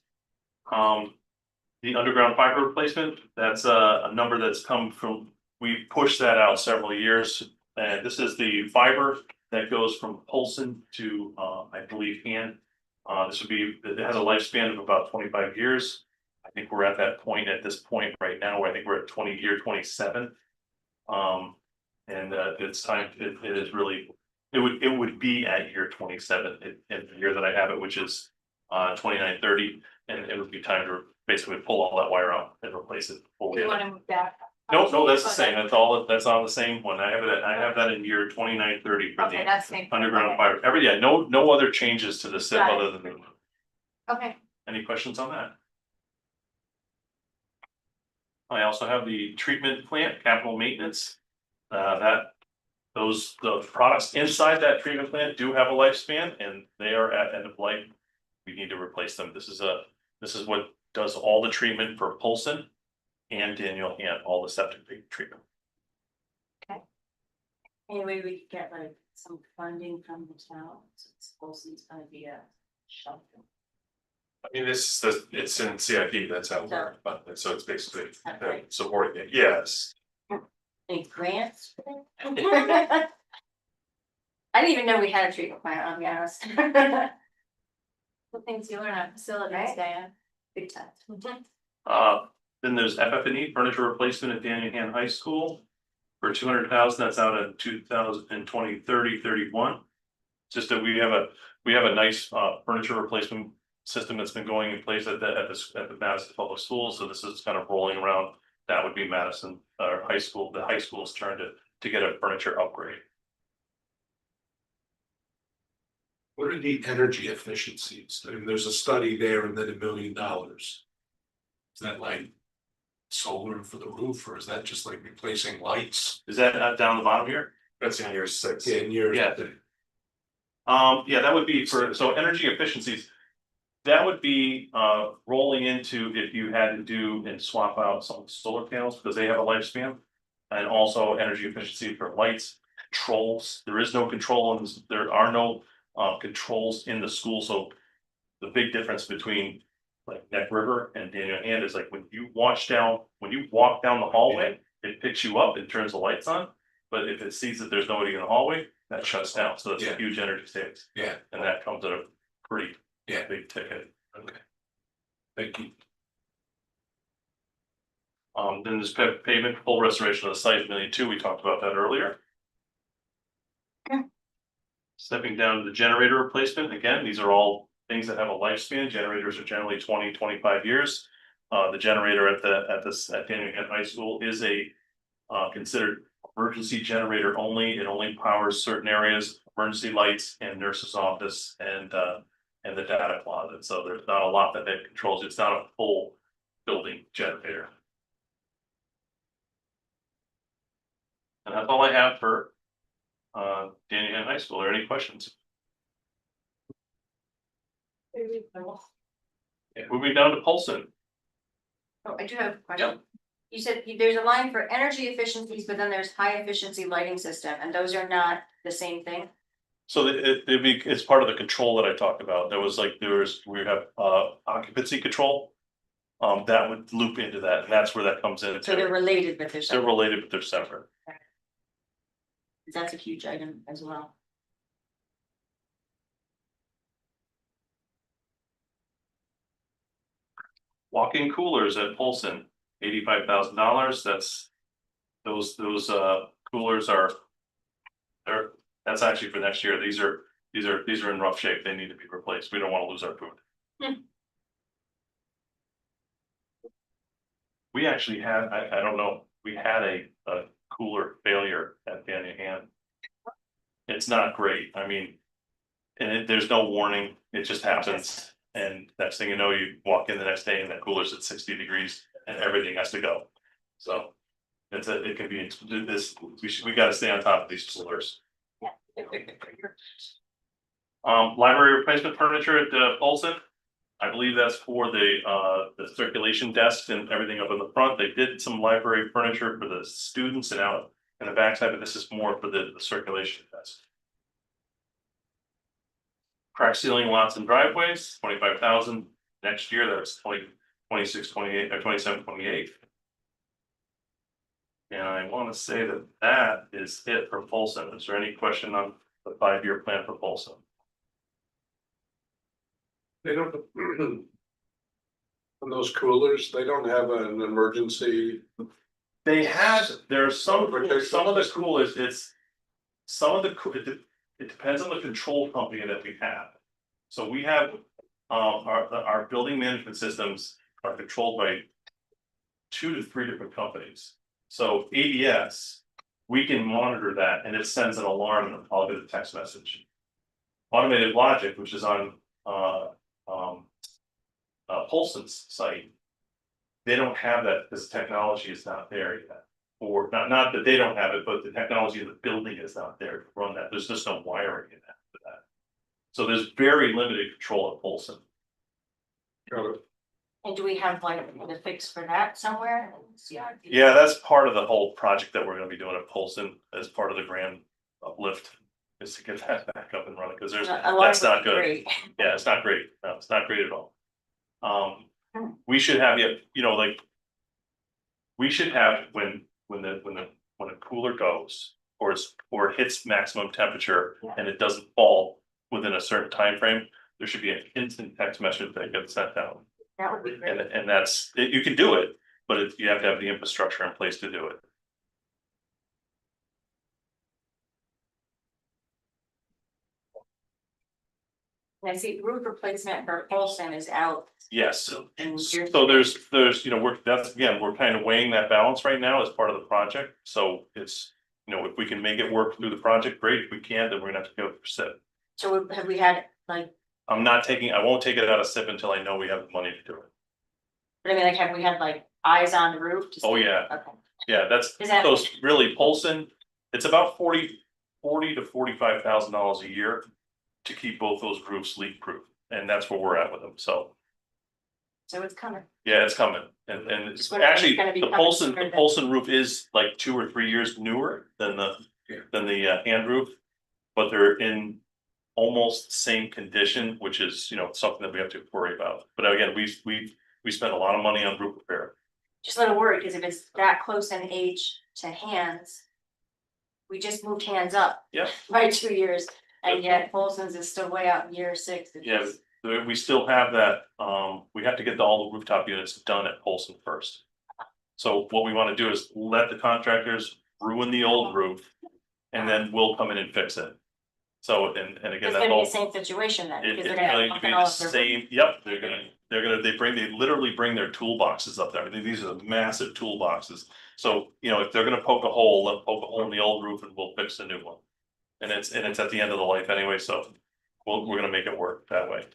The underground fiber replacement, that's a number that's come from, we pushed that out several years. And this is the fiber that goes from Polson to, I believe, Han. It has a lifespan of about 25 years. I think we're at that point at this point right now, where I think we're at 27. It's time, it is really, it would be at year 27 in the year that I have it, which is 2930, and it would be time to basically pull all that wire out and replace it Do fully. you wanna move that? No, that's the same, that's on the same one, I have that in year 2930 for Okay, the that's the same. underground Okay. fiber, no other changes to the SIP Got it. other than, Okay, any questions on that? I also have the treatment plant capital maintenance, the products inside that treatment plant do have a lifespan and they are at end of life. We need to replace them. This is what does all the treatment for Polson and Daniel and all the septic treatment. Anyway, we could get like some funding from the town, since Olson's gonna be a shelter. I mean, it's in CIP, that's how it works, but so it's basically Okay. supporting it, yes. Any grants? I didn't even know we had a treatment plant, I'll be honest. the things you learn on facilities, Right. Diane. Big time. Then there's FF&E furniture replacement at Daniel Han High School for 200,000. That's out in 2020, 30, 31. Just that we have a nice furniture replacement system that's been going in place at the Madison Public Schools. So this is kind of rolling around. That would be Madison High School. The high school's turn to get a furniture upgrade. What are the energy efficiencies? I mean, there's a study there and then $1 million. Is that like solar for the roof, or is that just like replacing lights? Is that down the bottom here? That's in year 6. Yeah, in your. Yeah. Yeah, that would be for, so energy efficiencies. That would be rolling into if you had to do and swap out some solar panels because they have a lifespan. And also energy efficiency for lights, controls. There is no control on this, there are no controls in the school, so. The big difference between like Neck River and Daniel Hand is like when you walk down the hallway, it picks you up and turns the lights on. But if it sees that there's nobody in the hallway, that shuts down, so that's a Yeah. huge energy savings. Yeah, And that comes at a pretty yeah, big ticket. okay. Thank you. Then this pavement, full restoration of the site, $1.2 million, we talked about that earlier. Okay. Stepping down to the generator replacement, again, these are all things that have a lifespan. Generators are generally 20-25 years. The generator at Daniel Hand High School is a considered emergency generator only. It only powers certain areas, emergency lights and nurse's office and the data closet. So there's not a lot that it controls. It's not a full building generator. And that's all I have for Daniel Hand High School. Are there any questions? Moving down to Polson. Oh, I do have a question. You said there's a line for energy efficiencies, but then there's high efficiency lighting system, and those are not the same thing? So it's part of the control that I talked about. We have occupancy control. That would loop into that, and that's where that comes in. So they're related, but They're separate. related, but they're separate. That's a huge item as well. Walk-in coolers at Polson, $85,000. That's those coolers are. That's actually for next year. These are in rough shape. They need to be replaced. We don't want to lose our food. We actually had, I don't know, we had a cooler failure at Daniel Hand. It's not great. I mean, there's no warning. It just happens. And next thing you know, you walk in the next day and the cooler's at 60 degrees and everything has to go. So it can be this, we gotta stay on top of these coolers. Library replacement furniture at Polson. I believe that's for the circulation desk and everything up in the front. They did some library furniture for the students and out in the backside, but this is more for the circulation desk. Crack sealing lots and driveways, 25,000. Next year, that's 26, 28, or 27, 28. And I want to say that is it for Polson. Is there any question on the 5-year plan for Polson? They don't. On those coolers, they don't have an emergency. They have, there's some of the coolers, it depends on the control company that we have. So we have, our building management systems are controlled by 2 to 3 different companies. So ADS, we can monitor that and it sends an alarm and I'll get a text message. Automated Logic, which is on Polson's site, they don't have that because technology is not there yet. Or not that they don't have it, but the technology of the building is not there to run that. There's just no wiring in that for that. So there's very limited control at Polson. And do we have like the fix for that somewhere? Yeah, that's part of the whole project that we're gonna be doing at Polson as part of the grand uplift. Is to get that back up and running, because that's not good. Great. Yeah, it's not great. No, it's not great at all. We should have, like. We should have when a cooler goes or it hits maximum temperature and it doesn't fall within a certain time frame, there should be an instant text message that gets sent out. That would be great. And that's, you can do it, but you have to have the infrastructure in place to do it. And I see roof replacement for Polson is out. Yes, And so you're- there's, we're kind of weighing that balance right now as part of the project, so it's, if we can make it work through the project, great, if we can't, then we're gonna have to go for SIP. So have we had like, I won't take it out of SIP until I know we have the money to do it. but I mean, like, have we had like eyes on the roof? to Oh, see- yeah. Okay. Yeah, that's, Is that- those really Polson, it's about forty to $45,000 a year to keep both those roofs leak proof, and that's where we're at with them, so. So it's coming. Yeah, it's coming, and Just wondering if it's actually, gonna be the coming Polson, sooner the than- Polson roof is like 2 or 3 years newer than the. Yeah. Than the hand roof, but they're in almost the same condition, which is, something that we have to worry about. But again, we spent a lot of money on roof repair. Just a little worried, because if it's that close in age to hands. We just moved hands up. Yep. By 2 years, and yet Folson's is still way out in year 6. It's Yeah, just- we still have that, we have to get all the rooftop units done at Polson first. So what we wanna do is let the contractors ruin the old roof, and then we'll come in and fix it. So, and again, It's that gonna be whole. the same situation then, because It's they're gonna going have to be all the of their. same, yep, they literally bring their toolboxes up there. These are massive toolboxes. So, if they're gonna poke a hole, let poke a hole in the old roof and we'll fix the new one. And it's at the end of the life anyway, so we're gonna make it work that way.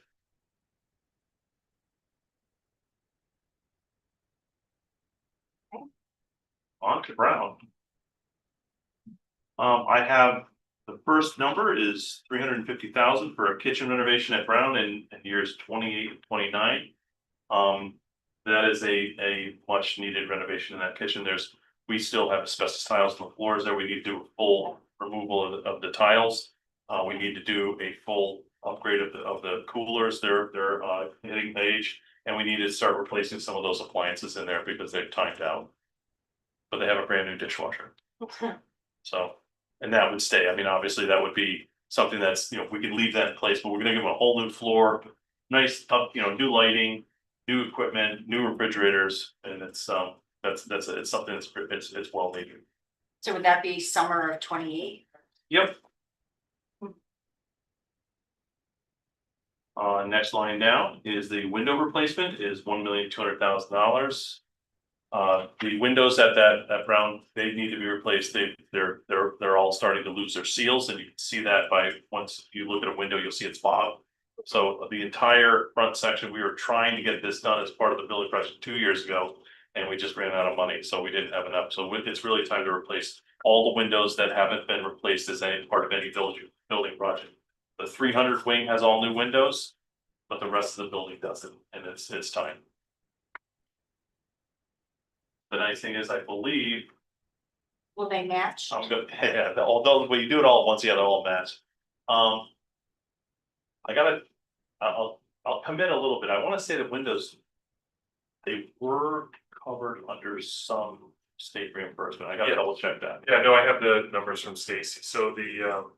On to Brown. I have, the first number is 350,000 for a kitchen renovation at Brown in years 28 and 29. That is a much needed renovation in that kitchen. We still have asbestos tiles on the floors there. We need to do a full removal of the tiles. We need to do a full upgrade of the coolers. They're hitting age, and we need to start replacing some of those appliances in there because they've timed out. But they have a brand new dishwasher. So, and that would stay. I mean, obviously, that would be something that's, we could leave that in place, but we're gonna give them a whole new floor. Nice new lighting, new equipment, new refrigerators, and it's it's something it's well needed. So would that be summer of 28? Yep. Next line down is the window replacement is $1,200,000. The windows at that Brown, they need to be replaced. They're all starting to lose their seals, and you can see that by, once you look at a window, you'll see it's fogged. So the entire front section, we were trying to get this done as part of the building project 2 years ago, and we just ran out of money, so we didn't have enough. So it's really time to replace all the windows that haven't been replaced as any part of any building project. The 300 wing has all new windows, but the rest of the building doesn't, and it's time. The nice thing is, I believe, Will they match? I'm good, yeah, when you do it all at once, yeah, they're all matched. I'll come in a little bit. I wanna say that windows. They were covered under some state reimbursement. I gotta Yeah. double check that. Yeah, no, I have the numbers from Stacy. So the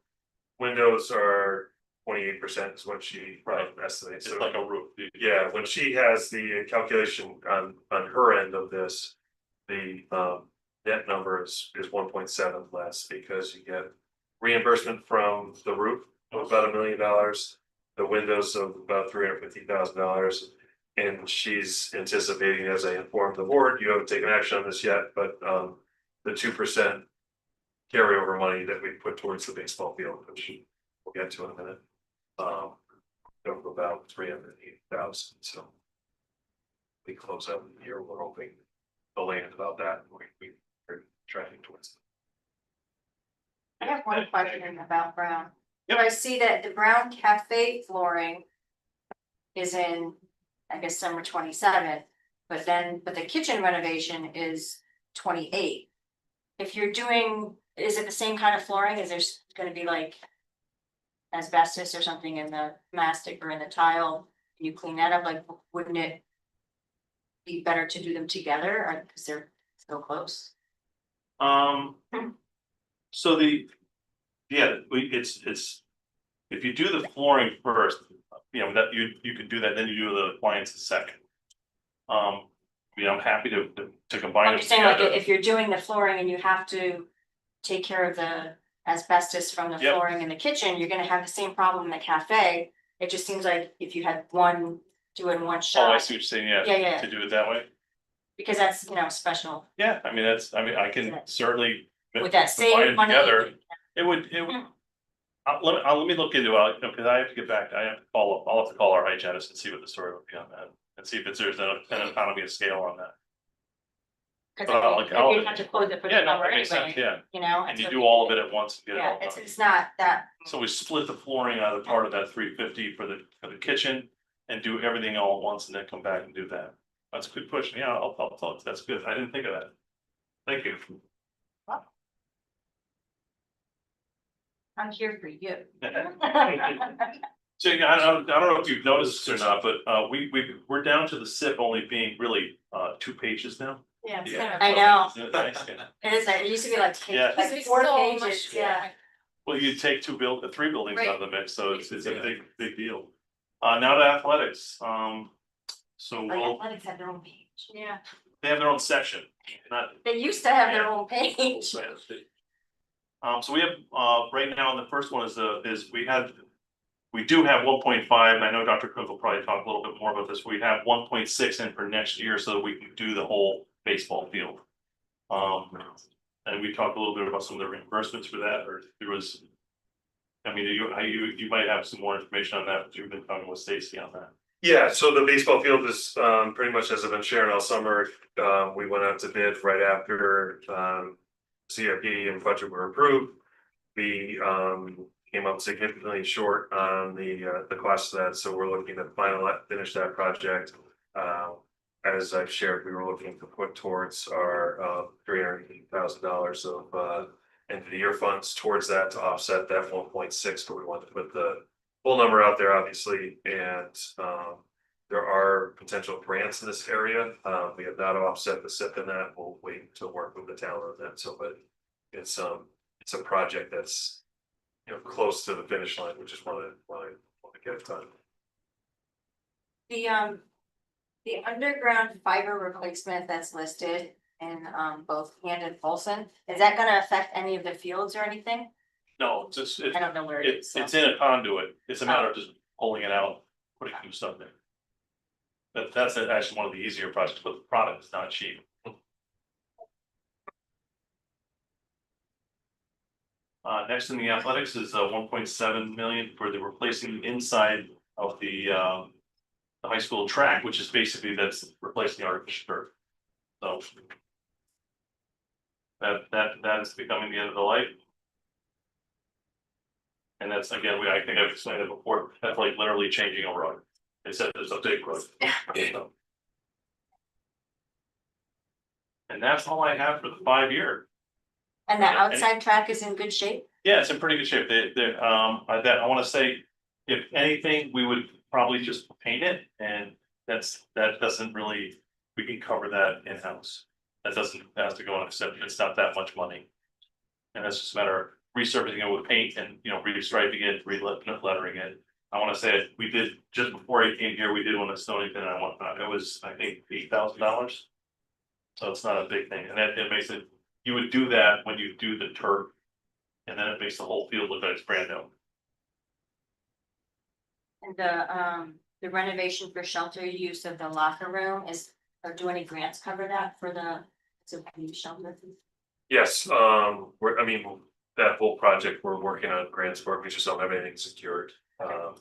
windows are 28% is what she estimates. It's So like a roof. yeah, when she has the calculation on her end of this, the net number is 1.7 less because you get reimbursement from the roof of about $1 million, the windows of about $350,000. And she's anticipating, as I informed the board, you haven't taken action on this yet, but the 2% carryover money that we put towards the baseball field, which we'll get to in a minute. Of about 380,000, so. We close out the year, we're hoping the land about that, we're tracking towards. I have one question about Brown. Yep. I see that the Brown Cafe flooring is in, I guess, summer 27, but the kitchen renovation is 28. If you're doing, is it the same kind of flooring? Is there gonna be like asbestos or something in the mastic or in the tile? You clean that up, like, wouldn't it be better to do them together, or because they're so close? So it's, if you do the flooring first, that you could do that, then you do the appliances second. I'm happy to combine I'm them just saying, like, together. if you're doing the flooring and you have to take care of the asbestos from the Yep. flooring in the kitchen, you're gonna have the same problem in the cafe. It just seems like if you had do it in one Oh, I shot, see what you're saying, Yeah. to do it that way. because that's, special. Yeah, I mean, I can certainly. Would that combine save them money? together. It would, let me look into it, because I have to get back, I have to follow up, I'll have to call our hygienist and see what the story would be on that. And see if there's an economy of scale on that. Cause But I'll- you have to close it for the Yeah, no, summer that makes sense, anyway, yeah, you know? and you so do all of it at once and get it Yeah, all done. it's not that, So we split the flooring out of part of that 350 for the kitchen and do everything all at once and then come back and do that. That's a good push. Yeah, I'll talk. That's good. I didn't think of that. Thank you. I'm here for you. So yeah, I don't know if you've noticed this or not, but we're down to the SIP only being really 2 pages now. Yeah. it's Yeah. kind of- I know, Isn't it nice? Yeah. it is, it used to be like, Yeah. Used to be like 4 so pages, much- yeah. Well, you take 3 buildings Right. out of the mix, so it's a big deal. Now to athletics, so Like athletics have their own page. Yeah. they have their own section, not. They used to have their own page. So we have, right now, the first one is we do have 1.5, and I know Dr. Cook will probably talk a little bit more about this. We have 1.6 in for next year so that we can do the whole baseball field. And we talked a little bit about some of the reimbursements for that, or there was. I mean, you might have some more information on that, but you've been talking with Stacy on that. Yeah, so the baseball field is pretty much as I've been sharing all summer. We went out to bid right after CIP and budget were approved. We came up significantly short on the cost of that, so we're looking to finish that project. As I've shared, we were looking to put towards our $380,000 of end of the year funds towards that to offset that 1.6, but we want to put the full number out there, obviously, and there are potential grants in this area. We have not offset the SIP in that. We'll wait to work with the town on that. So, but it's a project that's, you know, close to the finish line. We just want to get it done. The underground fiber replacement that's listed in both Hand and Folsom, is that gonna affect any of the fields or anything? No, it's just, I don't know where it is. it's so. it's in a conduit. It's a matter of just pulling it out, putting new stuff there. That's actually one of the easier projects, but the product is not cheap. Next in the athletics is 1.7 million for the replacing inside of the high school track, which is basically that's replacing the artificial turf. So that is becoming the end of the light. And that's again, I think I've explained it before, that's like literally changing a rug. Except there's a big rug. Yeah. And that's all I have for the 5-year. And the outside track is in good shape? Yeah, it's in pretty good shape. I wanna say, if anything, we would probably just paint it and that doesn't really, we can cover that in-house. That doesn't have to go on, except it's not that much money. And that's just a matter of resurfacing it with paint and, you know, restriping it, lettering it. I wanna say we did, just before I came here, we did one at Stonington, and it was, I think, $8,000. So it's not a big thing, and it makes it, you would do that when you do the turf. And then it makes the whole field look like it's brand new. And the renovation for shelter use of the locker room is, or do any grants cover that for the, shelter? Yes, that whole project, we're working on grants for it. We just don't have anything secured. Yeah.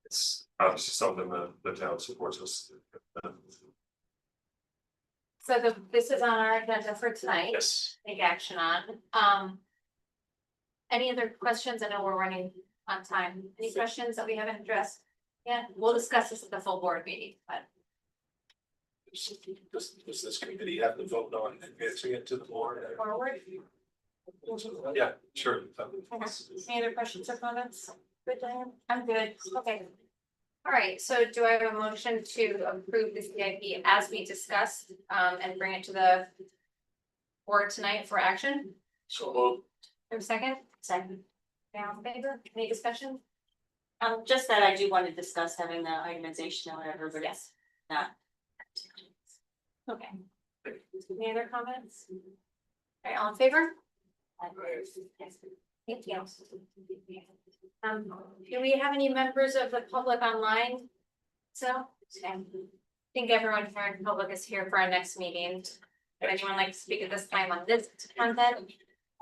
It's obviously something the town supports us. So this is on our agenda for tonight. Yes. Take action on. Any other questions? I know we're running on time. Any questions that we haven't addressed? Yeah, we'll discuss this at the full board meeting, but Does this committee have to vote on advancing it to the board? forward. Yeah, sure. Any other questions or comments? Good, Diane? I'm good. Okay. All right, so do I have a motion to approve the CIP as we discussed, and bring it to the board tonight for action? So For a second? Second. Down in favor? Any discussion? Just that I do want to discuss having the itemization or whatever, but yes, not. Okay. Any other comments? All right, all in favor? Thank you. Do we have any members of the public online? So, I think everyone here in public is here for our next meeting. Would anyone like to speak at this time on this content?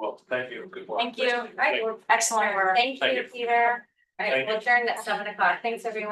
Well, thank you. Good luck. Thank you. All right, Excellent work. thank Thank you, you. Peter. All right, Thank we'll adjourn at 7 o'clock. Thanks, everyone.